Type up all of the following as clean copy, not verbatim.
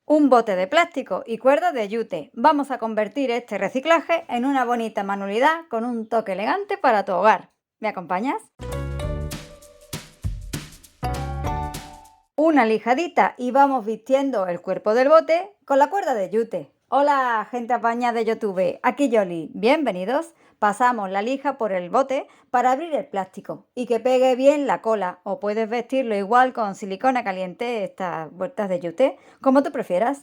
Un bote de plástico y cuerdas de yute. Vamos a convertir este reciclaje en una bonita manualidad con un toque elegante para tu hogar. ¿Me acompañas? Una lijadita y vamos vistiendo el cuerpo del bote con la cuerda de yute. Hola, gente apañada de YouTube, aquí Yoli, bienvenidos. Pasamos la lija por el bote para abrir el plástico y que pegue bien la cola, o puedes vestirlo igual con silicona caliente, estas vueltas de yute, como tú prefieras.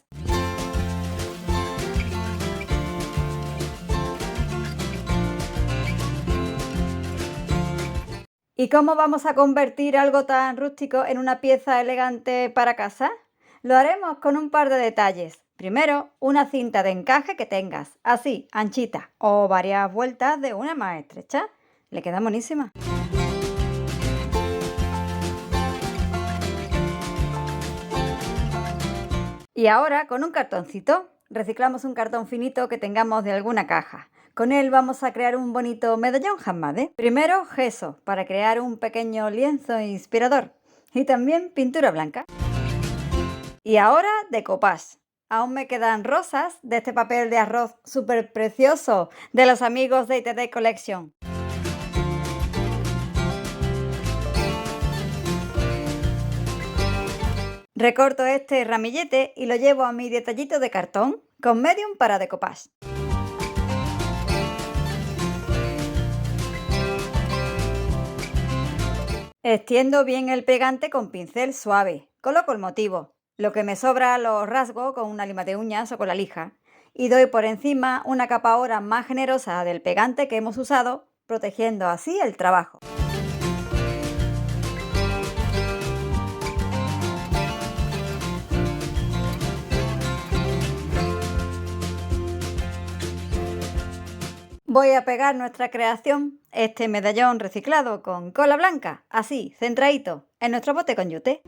¿Y cómo vamos a convertir algo tan rústico en una pieza elegante para casa? Lo haremos con un par de detalles. Primero, una cinta de encaje que tengas, así, anchita, o varias vueltas de una más estrecha. Le queda buenísima. Y ahora, con un cartoncito, reciclamos un cartón finito que tengamos de alguna caja. Con él vamos a crear un bonito medallón handmade. Primero, gesso, para crear un pequeño lienzo inspirador. Y también pintura blanca. Y ahora, decoupage. Aún me quedan rosas de este papel de arroz súper precioso de los amigos de ITD Collection. Recorto este ramillete y lo llevo a mi detallito de cartón con medium para decoupage. Extiendo bien el pegante con pincel suave, coloco el motivo, lo que me sobra lo rasgo con una lima de uñas o con la lija y doy por encima una capa ahora más generosa del pegante que hemos usado, protegiendo así el trabajo. Voy a pegar nuestra creación, este medallón reciclado con cola blanca, así, centradito, en nuestro bote con yute.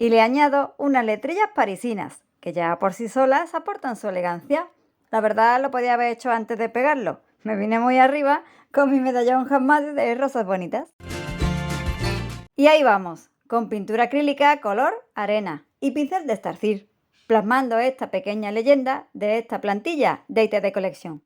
Y le añado unas letrillas parisinas, que ya por sí solas aportan su elegancia. La verdad lo podía haber hecho antes de pegarlo. Me vine muy arriba con mi medallón handmade de rosas bonitas. Y ahí vamos, con pintura acrílica color arena y pincel de estarcir, plasmando esta pequeña leyenda de esta plantilla de ITD Collection.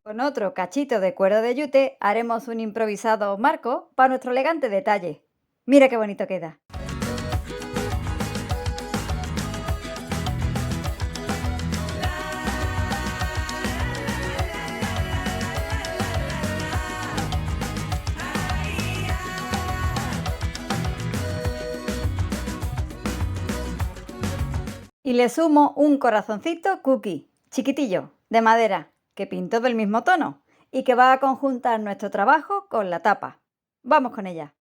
Con otro cachito de cuerda de yute haremos un improvisado marco para nuestro elegante detalle. Mira qué bonito queda. Y le sumo un corazoncito cookie, chiquitillo, de madera, que pinto del mismo tono y que va a conjuntar nuestro trabajo con la tapa. Vamos con ella.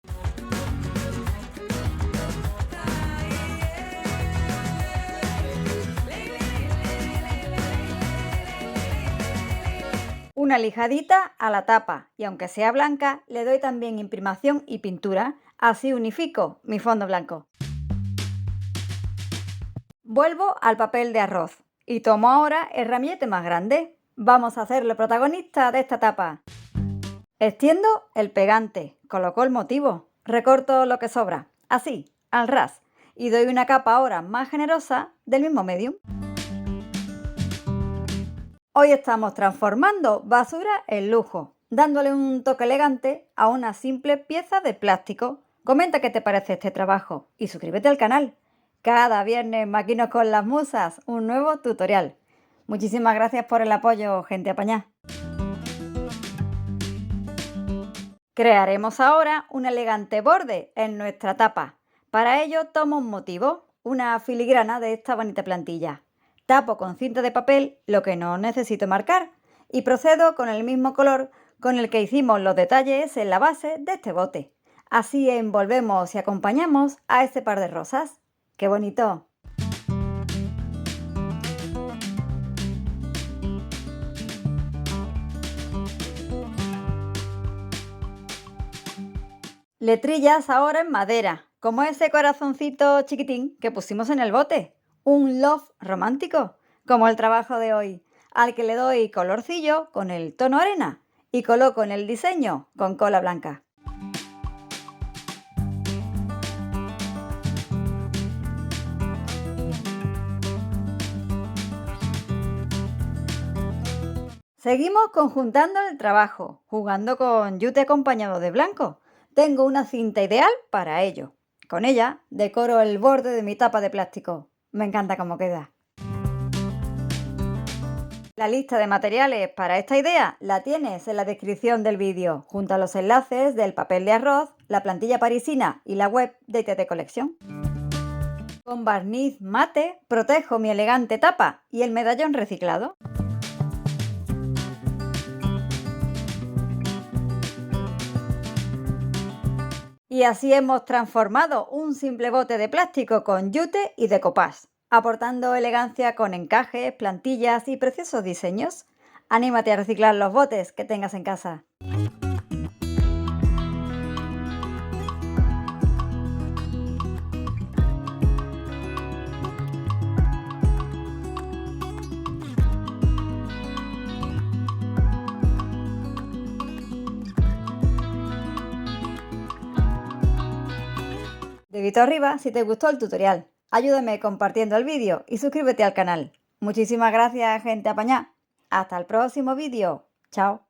Una lijadita a la tapa y aunque sea blanca, le doy también imprimación y pintura, así unifico mi fondo blanco. Vuelvo al papel de arroz y tomo ahora el ramillete más grande. Vamos a hacerlo protagonista de esta tapa. Extiendo el pegante, coloco el motivo, recorto lo que sobra, así, al ras, y doy una capa ahora más generosa del mismo medium. Hoy estamos transformando basura en lujo, dándole un toque elegante a una simple pieza de plástico. Comenta qué te parece este trabajo y suscríbete al canal. Cada viernes Maquinos con las Musas, un nuevo tutorial. Muchísimas gracias por el apoyo, gente apañá. Crearemos ahora un elegante borde en nuestra tapa. Para ello tomo un motivo, una filigrana de esta bonita plantilla. Tapo con cinta de papel lo que no necesito marcar y procedo con el mismo color con el que hicimos los detalles en la base de este bote. Así envolvemos y acompañamos a este par de rosas. ¡Qué bonito! Letrillas ahora en madera como ese corazoncito chiquitín que pusimos en el bote, un love romántico, como el trabajo de hoy, al que le doy colorcillo con el tono arena y coloco en el diseño con cola blanca. Seguimos conjuntando el trabajo, jugando con yute acompañado de blanco. Tengo una cinta ideal para ello. Con ella decoro el borde de mi tapa de plástico. Me encanta cómo queda. La lista de materiales para esta idea la tienes en la descripción del vídeo, junto a los enlaces del papel de arroz, la plantilla parisina y la web de TT Colección. Con barniz mate protejo mi elegante tapa y el medallón reciclado. Y así hemos transformado un simple bote de plástico con yute y decoupage, aportando elegancia con encajes, plantillas y preciosos diseños. Anímate a reciclar los botes que tengas en casa. Dedito arriba si te gustó el tutorial. Ayúdame compartiendo el vídeo y suscríbete al canal. Muchísimas gracias, gente apañá. Hasta el próximo vídeo. Chao.